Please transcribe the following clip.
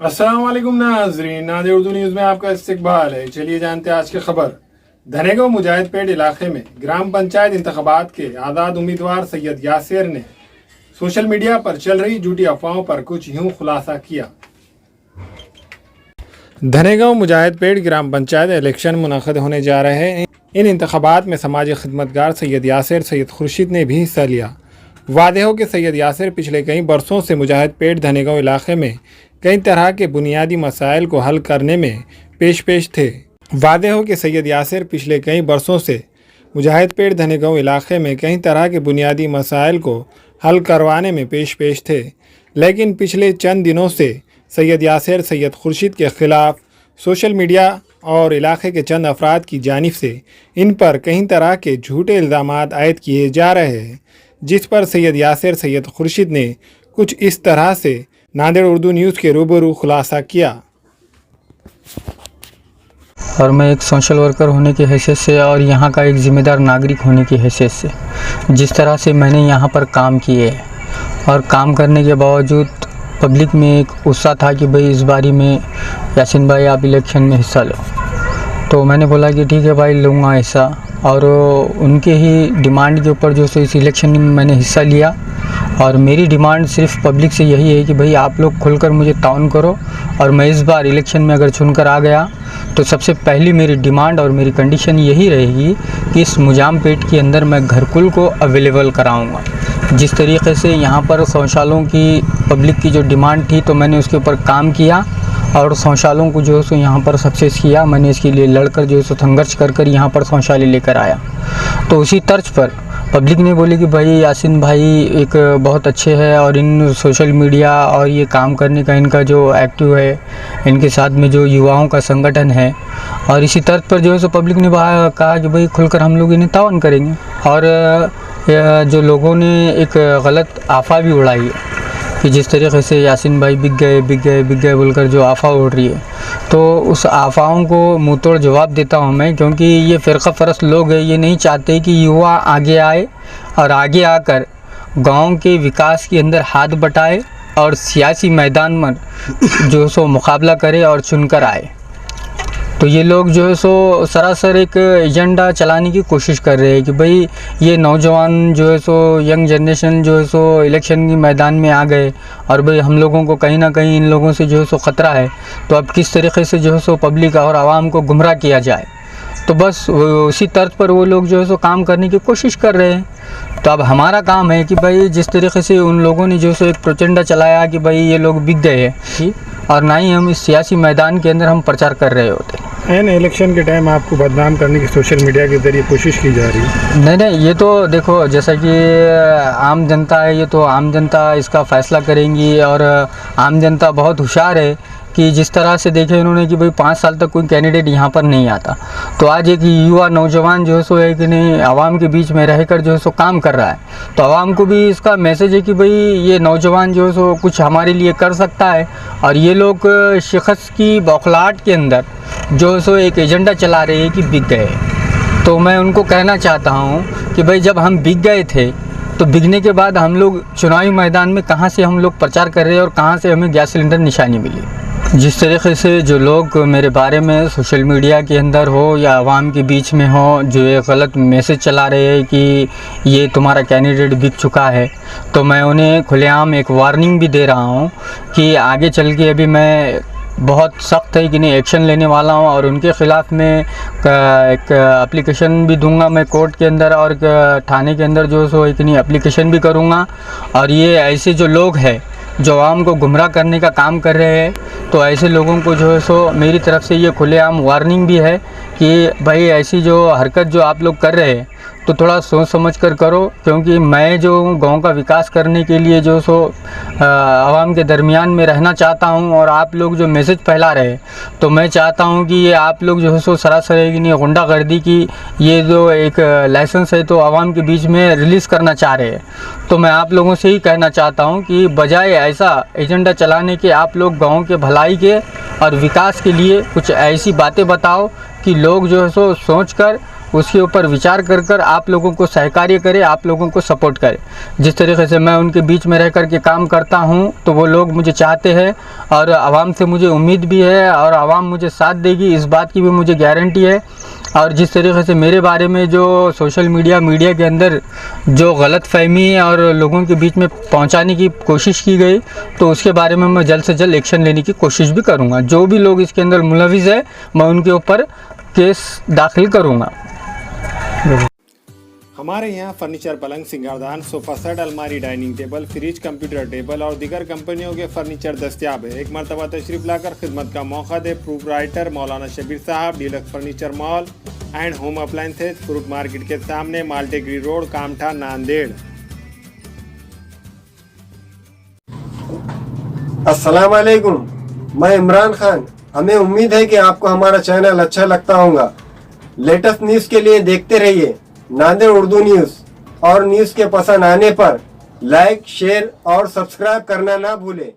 अस्सलाम वालेकुम नाज़रीन, नादिर उर्दू न्यूज़ में आपका इस्तकबाल है। चलिए जानते हैं आज की खबर। धनेगांव मुजाहिदपेट इलाके में ग्राम पंचायत इंतखाबात के आज़ाद उम्मीदवार सैयद यासिर ने सोशल मीडिया पर चल रही झूठी अफवाहों पर कुछ यूँ खुलासा किया। धनेगांव मुजाहिदपेट ग्राम पंचायत इलेक्शन मुनक़िद होने जा रहे हैं। इन इंतखाबात में समाजी खिदमतगार सैयद यासिर सैयद खुर्शीद ने भी हिस्सा लिया। वादे हो कि सैयद यासिर पिछले कई बरसों से मुजाहिदपेट धनेगांव इलाके में कई तरह के बुनियादी मसाइल को हल करने में पेश थे। वादे हो कि सैयद यासिर पिछले कई बरसों से मुजाहिदपेट धनेगांव इलाके में कई तरह के बुनियादी मसाइल को हल करवाने में पेश थे, लेकिन पिछले चंद दिनों से सैयद यासिर सैयद खुर्शीद के ख़िलाफ़ सोशल मीडिया और इलाके के चंद अफराद की जानिब से इन पर कई तरह के झूठे इल्ज़ाम आयद किए जा रहे हैं, जिस पर सैयद यासिर सैयद खुर्शीद ने कुछ इस तरह से नादिर उर्दू न्यूज़ के रूबरू खुलासा किया। और मैं एक सोशल वर्कर होने की हैसियत से और यहाँ का एक ज़िम्मेदार नागरिक होने की हैसियत से जिस तरह से मैंने यहाँ पर काम किए हैं और काम करने के बावजूद पब्लिक में एक उत्साह था कि भाई इस बारी में यासिन भाई आप इलेक्शन में हिस्सा लो, तो मैंने बोला कि ठीक है भाई लूँगा हिस्सा। और उनके ही डिमांड के ऊपर जो सो इस इलेक्शन में मैंने हिस्सा लिया। और मेरी डिमांड सिर्फ पब्लिक से यही है कि भाई आप लोग खुलकर मुझे ताउन करो, और मैं इस बार इलेक्शन में अगर चुनकर आ गया तो सबसे पहली मेरी डिमांड और मेरी कंडीशन यही रहेगी कि इस मुजामपेट के अंदर मैं घरकुल को अवेलेबल कराऊंगा। जिस तरीके से यहाँ पर शौचालयों की पब्लिक की जो डिमांड थी तो मैंने उसके ऊपर काम किया और शौचालयों को जो है सो यहाँ पर सक्सेस किया। मैंने इसके लिए लड़कर जो है सो संघर्ष कर यहाँ पर शौचालय लेकर आया। तो उसी तर्ज पर पब्लिक ने बोली कि भाई यासिन भाई एक बहुत अच्छे हैं और इन सोशल मीडिया और ये काम करने का इनका जो एक्टिव है, इनके साथ में जो युवाओं का संगठन है, और इसी तर्ज पर जो है सो पब्लिक ने कहा कि भाई खुलकर हम लोग इन्हें ताउन करेंगे। और जो लोगों ने एक गलत अफवाह भी उड़ाई है कि जिस तरीके से यासिन भाई बिक गए बोलकर जो अफवाह उड़ रही है, तो उस अफवाहों को मुँह तोड़ जवाब देता हूँ मैं, क्योंकि ये फ़िरक़ा परस्त लोग हैं। ये नहीं चाहते कि युवा आगे आए और आगे आकर गांव के विकास के अंदर हाथ बटाए और सियासी मैदान में जो सो मुकाबला करे और चुनकर आए। तो ये लोग जो है सो सरासर एक एजेंडा चलाने की कोशिश कर रहे हैं कि भाई ये नौजवान जो है सो यंग जनरेशन जो है सो इलेक्शन के मैदान में आ गए और भाई हम लोगों को कहीं ना कहीं इन लोगों से जो है सो ख़तरा है, तो अब किस तरीके से जो है सो पब्लिक और आवाम को गुमराह किया जाए। तो बस उसी तर्ज पर वो लोग जो है सो काम करने की कोशिश कर रहे हैं। तो अब हमारा काम है कि भाई जिस तरीके से उन लोगों ने जो सो एक प्रचंडा चलाया कि भाई ये लोग बिक गए हैं, और ना ही हम इस सियासी मैदान के अंदर हम प्रचार कर रहे होते। इलेक्शन के टाइम आपको बदनाम करने की सोशल मीडिया के जरिए कोशिश की जा रही है। नहीं, ये तो देखो जैसा कि आम जनता है, ये तो आम जनता इसका फ़ैसला करेंगी। और आम जनता बहुत होशियार है कि जिस तरह से देखे इन्होंने कि भाई 5 साल तक कोई कैंडिडेट यहाँ पर नहीं आता, तो आज एक युवा नौजवान जो है सो है कि नहीं आवाम के बीच में रहकर जो है सो काम कर रहा है। तो आवाम को भी इसका मैसेज है कि भाई ये नौजवान जो है सो कुछ हमारे लिए कर सकता है। और ये लोग शख्स की बौखलाहट के अंदर जो है सो एक एजेंडा चला रहे हैं कि बिक गए। तो मैं उनको कहना चाहता हूँ कि भाई जब हम बिक गए थे तो बिकने के बाद हम लोग चुनावी मैदान में कहाँ से हम लोग प्रचार कर रहे हैं और कहाँ से हमें गैस सिलेंडर निशानी मिली। जिस तरीके से जो लोग मेरे बारे में सोशल मीडिया के अंदर हो या आवाम के बीच में हो जो एक गलत मैसेज चला रहे हैं कि ये तुम्हारा कैंडिडेट बिक चुका है, तो मैं उन्हें खुलेआम एक वार्निंग भी दे रहा हूँ कि आगे चल के अभी मैं बहुत सख्त है कि नहीं एक्शन लेने वाला हूँ और उनके ख़िलाफ़ में एक एप्लीकेशन भी दूंगा मैं कोर्ट के अंदर और थाने के अंदर जो सो एक नहीं एप्लीकेशन भी करूँगा। और ये ऐसे जो लोग हैं जो आवाम को गुमराह करने का काम कर रहे हैं, तो ऐसे लोगों को जो है सो मेरी तरफ से ये खुलेआम वार्निंग भी है कि भाई ऐसी जो हरकत जो आप लोग कर रहे हैं तो थोड़ा सोच समझ कर करो, क्योंकि मैं जो गांव का विकास करने के लिए जो सो आवाम के दरमियान में रहना चाहता हूं। और आप लोग जो मैसेज फैला रहे हैं तो मैं चाहता हूं कि ये आप लोग जो है सो सरासर है कि नहीं गुंडागर्दी की ये जो एक लाइसेंस है तो आवाम के बीच में रिलीज़ करना चाह रहे हैं। तो मैं आप लोगों से ही कहना चाहता हूं कि बजाय ऐसा एजेंडा चलाने के आप लोग गाँव के भलाई के और विकास के लिए कुछ ऐसी बातें बताओ कि लोग जो है सो सोच कर उसके ऊपर विचार कर कर आप लोगों को सहकार्य करे, आप लोगों को सपोर्ट करे। जिस तरीके से मैं उनके बीच में रह कर के काम करता हूँ तो वो लोग मुझे चाहते हैं और आवाम से मुझे उम्मीद भी है और आवाम मुझे साथ देगी, इस बात की भी मुझे गारंटी है। और जिस तरीके से मेरे बारे में जो सोशल मीडिया के अंदर जो गलत फहमी और लोगों के बीच में पहुंचाने की कोशिश की गई, तो उसके बारे में मैं जल्द से जल्द एक्शन लेने की कोशिश भी करूंगा। जो भी लोग इसके अंदर मुलविस है मैं उनके ऊपर केस दाखिल करूंगा। हमारे यहाँ फर्नीचर, पलंग, सिंगारदान, सोफा सेट, अलमारी, dining table, fridge, computer table और दीगर कंपनियों के फर्नीचर दस्तियाब है। एक मरतबा तशरीफ लाकर खिदमत का मौका दे। प्रोप्राइटर मौलाना शबीर साहब, deluxe furniture mall and home appliances, fruit market के सामने, माल्टेगरी रोड, कामठा, नांदेड़। अस्सलाम वालेकुम, मैं इमरान खान। हमें उम्मीद है कि आपको हमारा चैनल अच्छा लगता होगा। लेटेस्ट न्यूज़ के लिए देखते रहिए नांदेड़ उर्दू न्यूज़, और न्यूज़ के पसंद आने पर लाइक, शेयर और सब्सक्राइब करना ना भूलें।